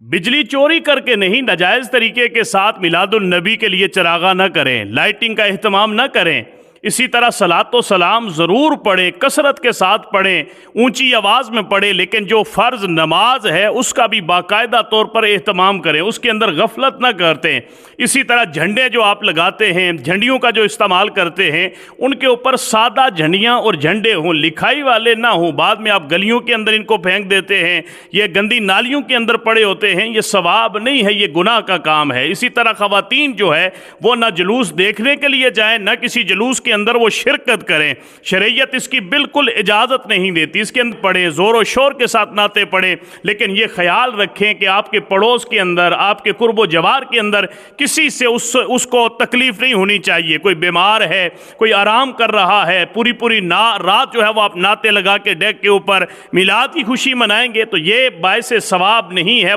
बिजली चोरी करके नहीं, नाजायज़ तरीके के साथ मिलादुन नबी के लिए चरागा न करें, लाइटिंग का एहतमाम न करें। इसी तरह सलातो सलाम ज़रूर पढ़ें, कसरत के साथ पढ़ें, ऊंची आवाज़ में पढ़ें, लेकिन जो फ़र्ज़ नमाज है उसका भी बाकायदा तौर पर एहतमाम करें, उसके अंदर गफलत न करते। इसी तरह झंडे जो आप लगाते हैं, झंडियों का जो इस्तेमाल करते हैं, उनके ऊपर सादा झंडियाँ और झंडे हों, लिखाई वाले ना हों। बाद में आप गलियों के अंदर इनको फेंक देते हैं, ये गंदी नालियों के अंदर पड़े होते हैं, ये सवाब नहीं है, ये गुनाह का काम है। इसी तरह ख़वातीन जो है वो ना जुलूस देखने के लिए जाएं, ना किसी जुलूस के अंदर वो शिरकत करें। शरीयत इसकी बिल्कुल इजाज़त नहीं देती। इसके अंदर पढ़े, ज़ोर शोर के साथ नाते पढ़े, लेकिन ये ख्याल रखें कि आपके पड़ोस के अंदर, आपके कुर्बो जवार के अंदर किसी से उसको तकलीफ नहीं होनी चाहिए। कोई बीमार है, कोई आराम कर रहा है, पूरी पूरी रात जो है वो आप नाते लगा के डेक के ऊपर मिलाद की खुशी मनाएंगे, तो ये बायसे सवाब नहीं है।